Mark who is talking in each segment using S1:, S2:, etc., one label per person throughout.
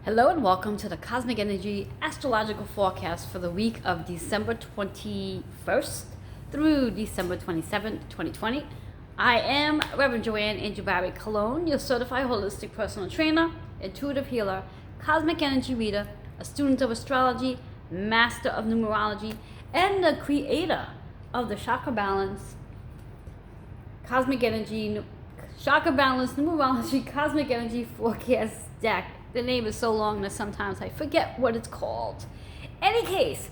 S1: Hello and welcome to the Cosmic Energy Astrological Forecast for the week of December 21st through December 27th, 2020. I am Reverend Joanne Angel Barry Cologne, your certified holistic personal trainer, intuitive healer, cosmic energy reader, a student of astrology, master of numerology, and the creator of the Chakra Balance, Cosmic Energy, Chakra Balance, Numerology, Cosmic Energy Forecast deck. The name is so long that sometimes I forget what it's called. Any case,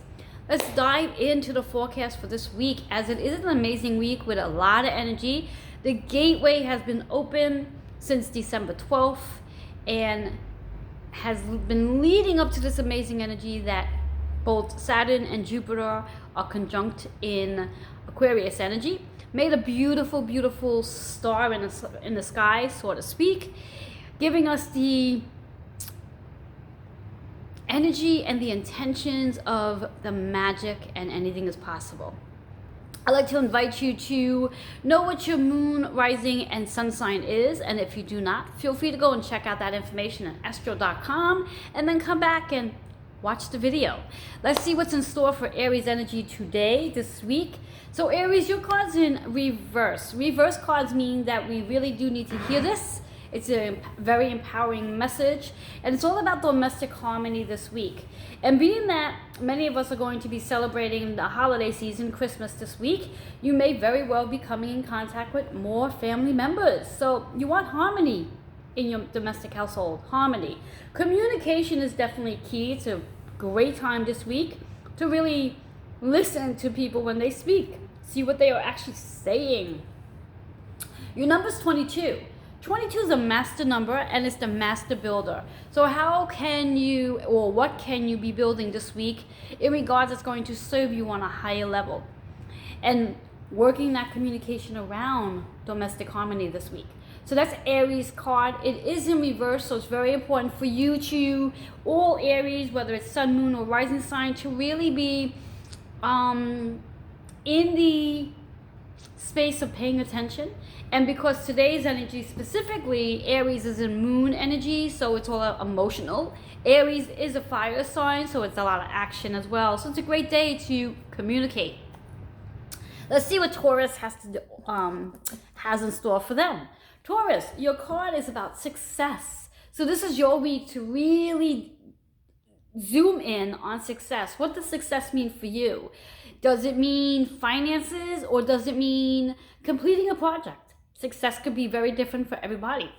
S1: let's dive into the forecast for this week, as it is an amazing week with a lot of energy. The gateway has been open since December 12th and has been leading up to this amazing energy that both Saturn and Jupiter are conjunct in Aquarius energy. Made a beautiful, beautiful star in the sky, so to speak, giving us the energy and the intentions of the magic and anything is possible. I'd like to invite you to know what your moon, rising, and sun sign is, and if you do not, feel free to go and check out that information at astro.com and then come back and watch the video. Let's see what's in store for Aries energy today, this week. So Aries, your card's in reverse. Reverse cards mean that we really do need to hear this. It's a very empowering message, and it's all about domestic harmony this week. And being that many of us are going to be celebrating the holiday season, Christmas, this week, you may very well be coming in contact with more family members. So you want harmony in your domestic household, harmony. Communication is definitely key. It's a great time this week to really listen to people when they speak, see what they are actually saying. Your number's 22. 22 is a master number, and it's the master builder. So how can you, or what can you be building this week in regards that's going to serve you on a higher level? And working that communication around domestic harmony this week. So that's Aries card. It is in reverse, so it's very important for you to, all Aries, whether it's sun, moon, or rising sign, to really be in the space of paying attention. And because today's energy, specifically Aries, is in moon energy, so it's all emotional. Aries is a fire sign, so it's a lot of action as well. So it's a great day to communicate. Let's see what Taurus has in store for them. Taurus, your card is about success. So this is your week to really zoom in on success. What does success mean for you? Does it mean finances, or does it mean completing a project? Success could be very different for everybody.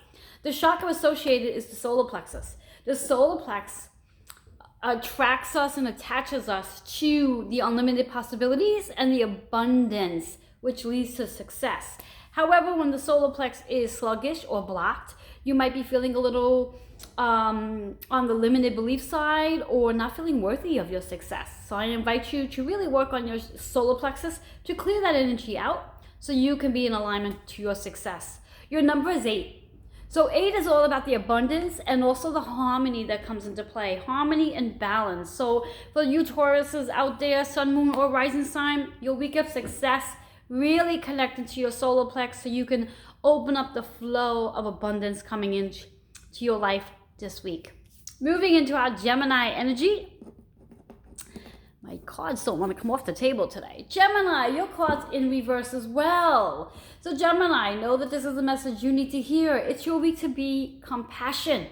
S1: The chakra associated is the solar plexus. The solar plexus attracts us and attaches us to the unlimited possibilities and the abundance, which leads to success. However, when the solar plexus is sluggish or blocked, you might be feeling a little on the limited belief side, or not feeling worthy of your success. So I invite you to really work on your solar plexus to clear that energy out, so you can be in alignment to your success. Your number is 8. So 8 is all about the abundance and also the harmony that comes into play. Harmony and balance. So for you Tauruses out there, sun, moon, or rising sign, your week of success, really connected to your solar plex so you can open up the flow of abundance coming into your life this week. Moving into our Gemini energy. My cards don't want to come off the table today. Gemini, your card's in reverse as well. So Gemini, know that this is a message you need to hear. It's your week to be compassion.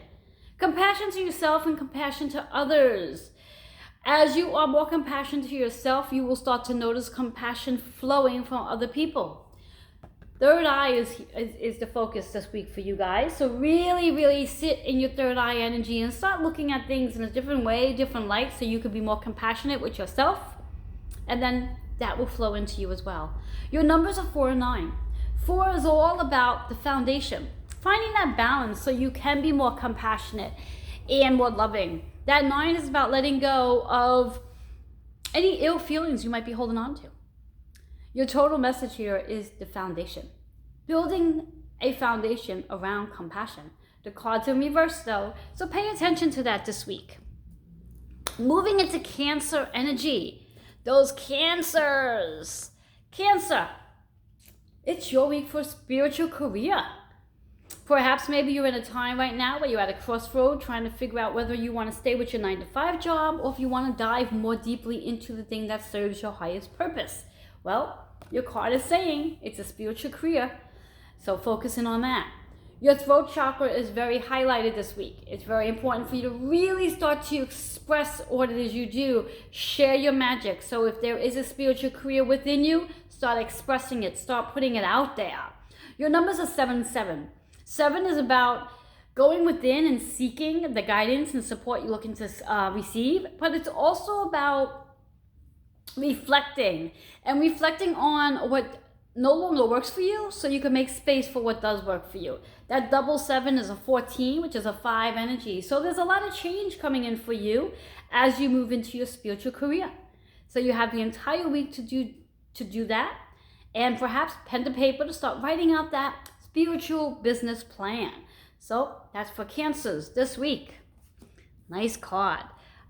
S1: Compassion to yourself and compassion to others. As you are more compassionate to yourself, you will start to notice compassion flowing from other people. Third eye is the focus this week for you guys. So really, really sit in your third eye energy and start looking at things in a different way, different light, so you can be more compassionate with yourself. And then that will flow into you as well. Your numbers are 4 and 9. 4 is all about the foundation. Finding that balance so you can be more compassionate and more loving. That 9 is about letting go of any ill feelings you might be holding on to. Your total message here is the foundation. Building a foundation around compassion. The cards in reverse though, so pay attention to that this week. Moving into Cancer energy. Those Cancers. Cancer, it's your week for spiritual career. Perhaps maybe you're in a time right now where you're at a crossroad trying to figure out whether you want to stay with your 9-to-5 job or if you want to dive more deeply into the thing that serves your highest purpose. Well, your card is saying it's a spiritual career, so focusing on that. Your throat chakra is very highlighted this week. It's very important for you to really start to express what it is you do. Share your magic. So if there is a spiritual career within you, start expressing it. Start putting it out there. Your numbers are 7-7. 7 is about going within and seeking the guidance and support you're looking to receive. But it's also about reflecting on what no longer works for you, so you can make space for what does work for you. That double 7 is a 14, which is a 5 energy. So there's a lot of change coming in for you as you move into your spiritual career. So you have the entire week to do that, and perhaps pen to paper to start writing out that spiritual business plan. So that's for Cancers this week. Nice card.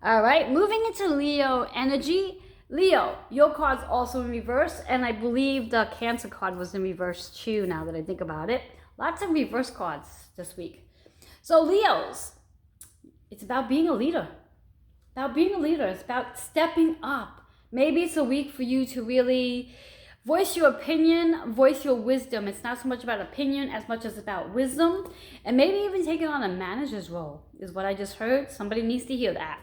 S1: All right, moving into Leo energy. Leo, your card's also in reverse, and I believe the Cancer card was in reverse too, now that I think about it. Lots of reverse cards this week. So Leos, it's about being a leader. It's about stepping up. Maybe it's a week for you to really voice your opinion, voice your wisdom. It's not so much about opinion as much as about wisdom, and maybe even taking on a manager's role is what I just heard. Somebody needs to hear that.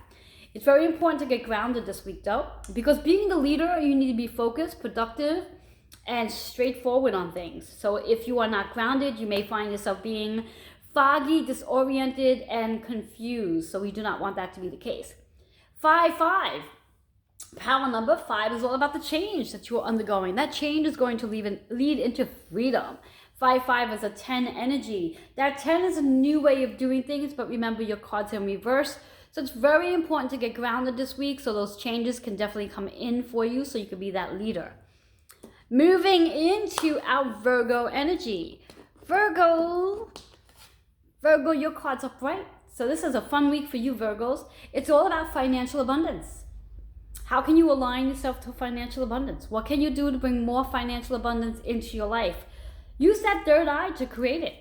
S1: It's very important to get grounded this week though, because being the leader, you need to be focused, productive, and straightforward on things. So if you are not grounded, you may find yourself being foggy, disoriented, and confused. So we do not want that to be the case. 5-5. Power number 5 is all about the change that you are undergoing. That change is going to lead into freedom. 5-5 is a 10 energy. That 10 is a new way of doing things, but remember your cards are in reverse. So it's very important to get grounded this week, so those changes can definitely come in for you, so you can be that leader. Moving into our Virgo energy. Virgo, your card's upright. So this is a fun week for you, Virgos. It's all about financial abundance. How can you align yourself to financial abundance? What can you do to bring more financial abundance into your life? Use that third eye to create it.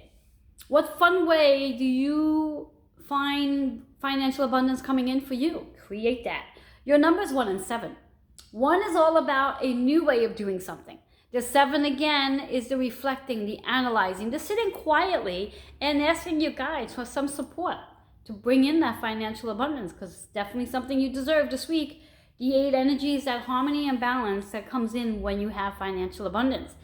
S1: What fun way do you find financial abundance coming in for you? Create that. Your numbers 1 and 7. 1 is all about a new way of doing something. The 7 again is the reflecting, the analyzing, the sitting quietly and asking your guides for some support to bring in that financial abundance, because it's definitely something you deserve this week. The 8 energy is that harmony and balance that comes in when you have financial abundance.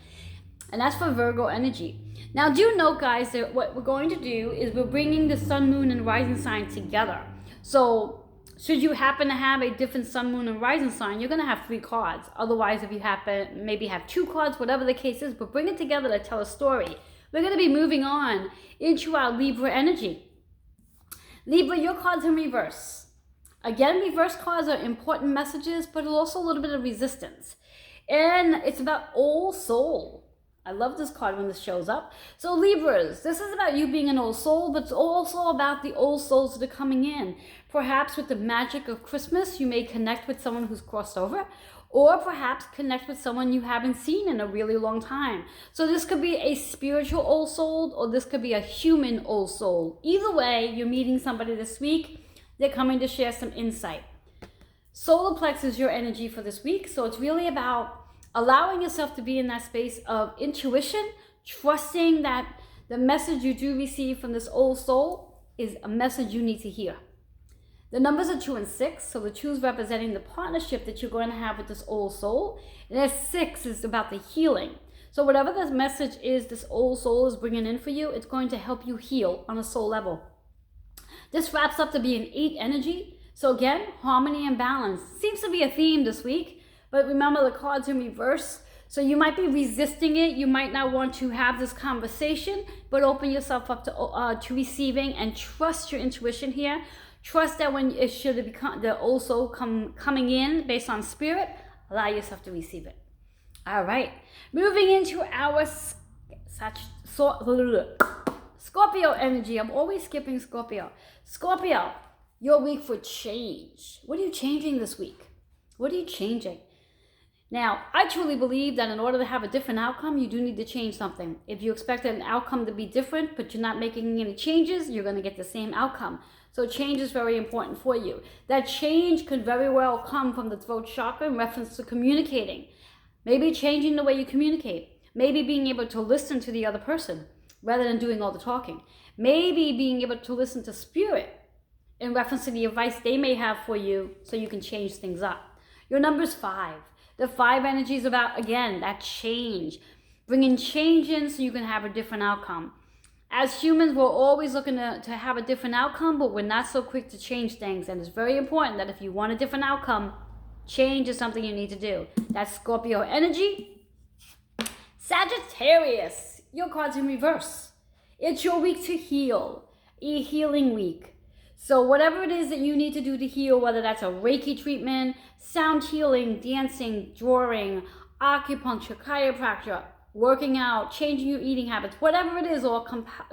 S1: And that's for Virgo energy. Now do note, guys, that what we're going to do is we're bringing the sun, moon, and rising sign together. So should you happen to have a different sun, moon, and rising sign, you're going to have 3 cards. Otherwise, if you happen maybe have 2 cards, whatever the case is, but bring it together to tell a story. We're going to be moving on into our Libra energy. Libra, your card's in reverse. Again, reverse cards are important messages, but also a little bit of resistance. And it's about old soul. I love this card when this shows up. So Libras, this is about you being an old soul, but it's also about the old souls that are coming in. Perhaps with the magic of Christmas, you may connect with someone who's crossed over, or perhaps connect with someone you haven't seen in a really long time. So this could be a spiritual old soul, or this could be a human old soul. Either way, you're meeting somebody this week. They're coming to share some insight. Solar plex is your energy for this week, so it's really about allowing yourself to be in that space of intuition, trusting that the message you do receive from this old soul is a message you need to hear. The numbers are 2 and 6, so the 2 is representing the partnership that you're going to have with this old soul, and that 6 is about the healing. So whatever this message is this old soul is bringing in for you, it's going to help you heal on a soul level. This wraps up to be an 8 energy. So again, harmony and balance seems to be a theme this week. But remember, the card's in reverse, so you might be resisting it. You might not want to have this conversation, but open yourself up to receiving and trust your intuition here. Trust that when it should become the old soul coming in based on spirit, allow yourself to receive it. All right, moving into our Scorpio energy. I'm always skipping Scorpio. Scorpio, your week for change. What are you changing this week? What are you changing? Now, I truly believe that in order to have a different outcome, you do need to change something. If you expect an outcome to be different, but you're not making any changes, you're going to get the same outcome. So change is very important for you. That change could very well come from the throat chakra in reference to communicating. Maybe changing the way you communicate. Maybe being able to listen to the other person rather than doing all the talking. Maybe being able to listen to spirit in reference to the advice they may have for you so you can change things up. Your number is 5. The 5 energy is about, again, that change. Bringing change in so you can have a different outcome. As humans, we're always looking to have a different outcome, but we're not so quick to change things. And it's very important that if you want a different outcome, change is something you need to do. That's Scorpio energy. Sagittarius, your card's in reverse. It's your week to heal, a healing week. So whatever it is that you need to do to heal, whether that's a Reiki treatment, sound healing, dancing, drawing, acupuncture, chiropractor, working out, changing your eating habits, whatever it is, or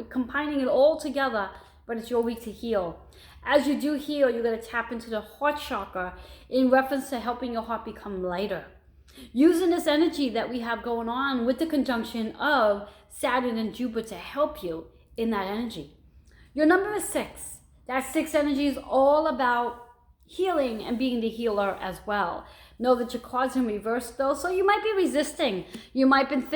S1: combining it all together, but it's your week to heal. As you do heal, you're going to tap into the heart chakra in reference to helping your heart become lighter. Using this energy that we have going on with the conjunction of Saturn and Jupiter to help you in that energy. Your number is 6. That 6 energy is all about healing and being the healer as well. Know that your card's in reverse though, so you might be resisting. You might have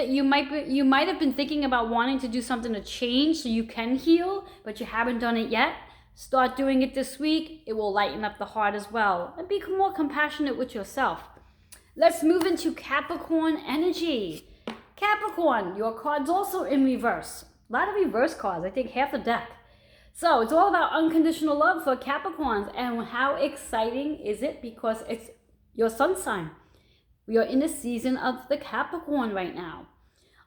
S1: been thinking about wanting to do something to change so you can heal, but you haven't done it yet. Start doing it this week. It will lighten up the heart as well and be more compassionate with yourself. Let's move into Capricorn energy. Capricorn, your card's also in reverse. A lot of reverse cards, I think half the deck. So it's all about unconditional love for Capricorns. And how exciting is it? Because it's your sun sign. We are in the season of the Capricorn right now.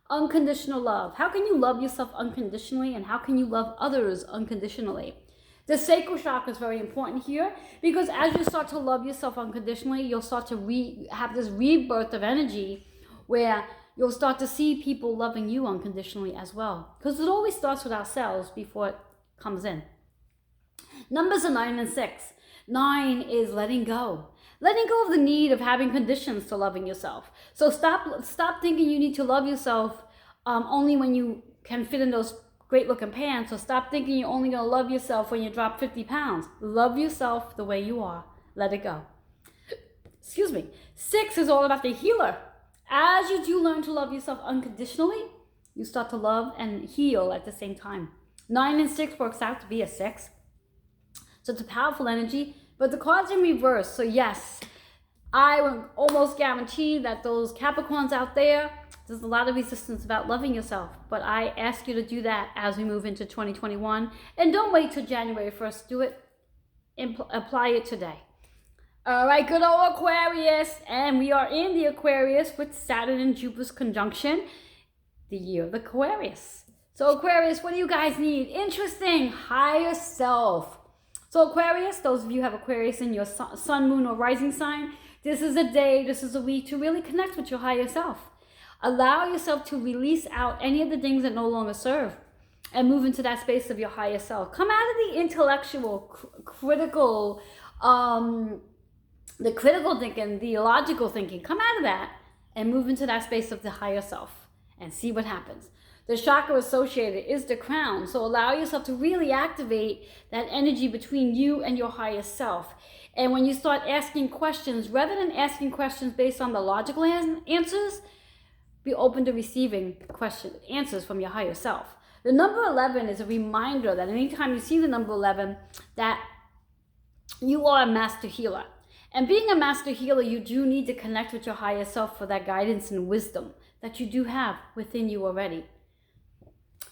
S1: Unconditional love. How can you love yourself unconditionally? And how can you love others unconditionally? The sacral chakra is very important here because as you start to love yourself unconditionally, you'll start to have this rebirth of energy where you'll start to see people loving you unconditionally as well. Because it always starts with ourselves before it comes in. Numbers are 9 and 6. 9 is letting go. Letting go of the need of having conditions to loving yourself. So stop thinking you need to love yourself only when you can fit in those great looking pants. So stop thinking you're only going to love yourself when you drop 50 pounds. Love yourself the way you are. Let it go. Excuse me. 6 is all about the healer. As you do learn to love yourself unconditionally, you start to love and heal at the same time. 9 and 6 works out to be a 6. So it's a powerful energy, but the card's in reverse. So yes, I would almost guarantee that those Capricorns out there, there's a lot of resistance about loving yourself. But I ask you to do that as we move into 2021. And don't wait till January 1st. Do it. Apply it today. All right, good old Aquarius. And we are in the Aquarius with Saturn and Jupiter's conjunction, the year of the Aquarius. So Aquarius, what do you guys need? Interesting, higher self. So Aquarius, those of you who have Aquarius in your sun, moon, or rising sign, this is a day, this is a week to really connect with your higher self. Allow yourself to release out any of the things that no longer serve and move into that space of your higher self. Come out of the intellectual, critical, the critical thinking, the logical thinking. Come out of that and move into that space of the higher self and see what happens. The chakra associated is the crown. So allow yourself to really activate that energy between you and your higher self. And when you start asking questions, rather than asking questions based on the logical answers, be open to receiving answers from your higher self. The number 11 is a reminder that anytime you see the number 11, that you are a master healer. And being a master healer, you do need to connect with your higher self for that guidance and wisdom that you do have within you already.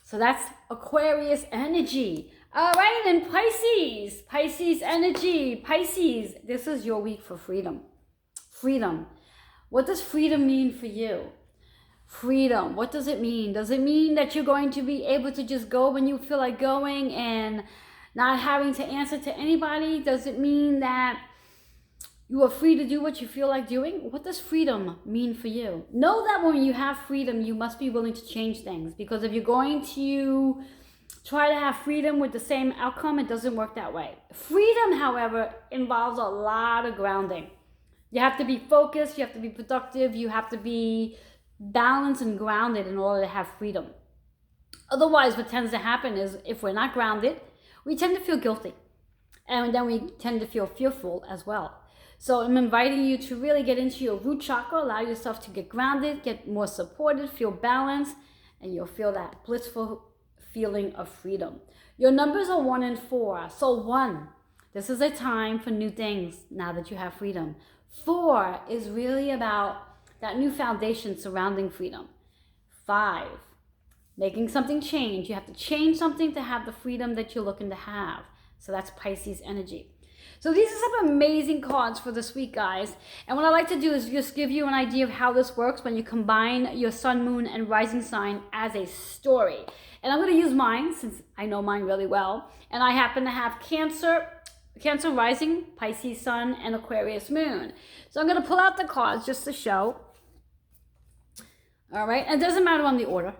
S1: So that's Aquarius energy. All right, and Pisces. Pisces energy. Pisces, this is your week for freedom. Freedom. What does freedom mean for you? Freedom. What does it mean? Does it mean that you're going to be able to just go when you feel like going and not having to answer to anybody? Does it mean that you are free to do what you feel like doing? What does freedom mean for you? Know that when you have freedom, you must be willing to change things. Because if you're going to try to have freedom with the same outcome, it doesn't work that way. Freedom, however, involves a lot of grounding. You have to be focused, you have to be productive, you have to be balanced and grounded in order to have freedom. Otherwise, what tends to happen is if we're not grounded, we tend to feel guilty. And then we tend to feel fearful as well. So I'm inviting you to really get into your root chakra, allow yourself to get grounded, get more supported, feel balanced, and you'll feel that blissful feeling of freedom. Your numbers are 1 and 4. So 1, this is a time for new things now that you have freedom. 4 is really about that new foundation surrounding freedom. 5, making something change. You have to change something to have the freedom that you're looking to have. So that's Pisces energy. So these are some amazing cards for this week, guys. And what I like to do is just give you an idea of how this works when you combine your sun, moon, and rising sign as a story. And I'm going to use mine since I know mine really well. And I happen to have Cancer rising, Pisces sun, and Aquarius moon. So I'm going to pull out the cards just to show. All right. And it doesn't matter on the order.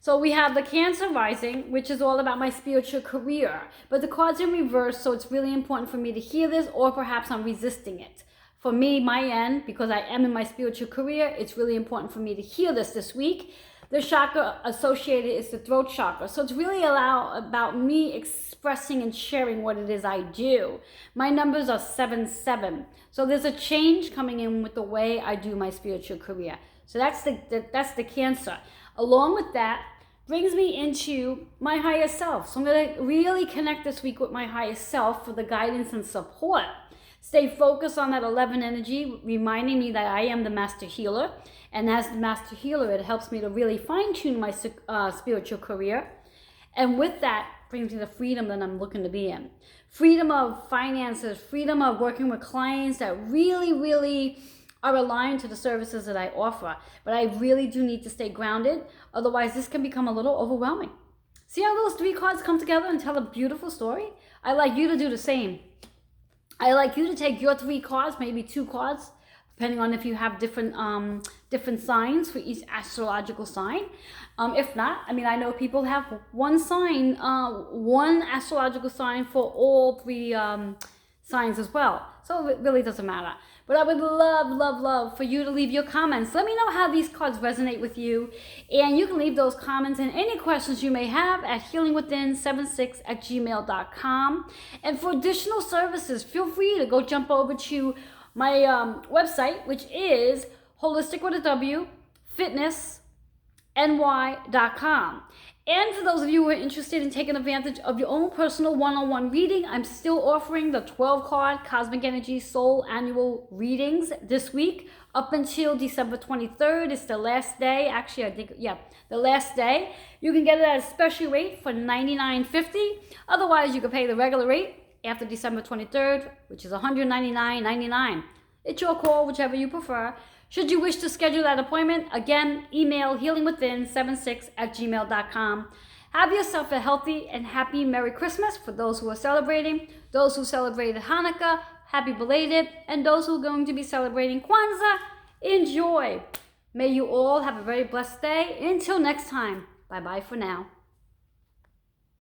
S1: So we have the Cancer rising, which is all about my spiritual career. But the card's in reverse, so it's really important for me to hear this, or perhaps I'm resisting it. For me, my end, because I am in my spiritual career, it's really important for me to hear this week. The chakra associated is the throat chakra. So it's really about me expressing and sharing what it is I do. My numbers are 7-7. So there's a change coming in with the way I do my spiritual career. So that's the Cancer. Along with that, brings me into my higher self. So I'm going to really connect this week with my higher self for the guidance and support. Stay focused on that 11 energy, reminding me that I am the master healer. And as the master healer, it helps me to really fine-tune my spiritual career. And with that, brings me the freedom that I'm looking to be in. Freedom of finances, freedom of working with clients that really, really are aligned to the services that I offer. But I really do need to stay grounded. Otherwise, this can become a little overwhelming. See how those 3 cards come together and tell a beautiful story? I'd like you to do the same. I'd like you to take your 3 cards, maybe 2 cards, depending on if you have different signs for each astrological sign. If not, I mean, I know people have one sign, one astrological sign for all 3 signs as well. So it really doesn't matter. But I would love for you to leave your comments. Let me know how these cards resonate with you. And you can leave those comments and any questions you may have at healingwithin76@gmail.com. And for additional services, feel free to go jump over to my website, which is holistic with a W, fitnessny.com. And for those of you who are interested in taking advantage of your own personal one-on-one reading, I'm still offering the 12-card Cosmic Energy Soul Annual Readings this week up until December 23rd. It's the last day. Actually, I think, yeah, the last day. You can get it at a special rate for $99.50. Otherwise, you can pay the regular rate after December 23rd, which is $199.99. It's your call, whichever you prefer. Should you wish to schedule that appointment, again, email healingwithin76@gmail.com. Have yourself a healthy and happy Merry Christmas for those who are celebrating, those who celebrated Hanukkah, happy belated, and those who are going to be celebrating Kwanzaa, enjoy. May you all have a very blessed day. Until next time, bye-bye for now.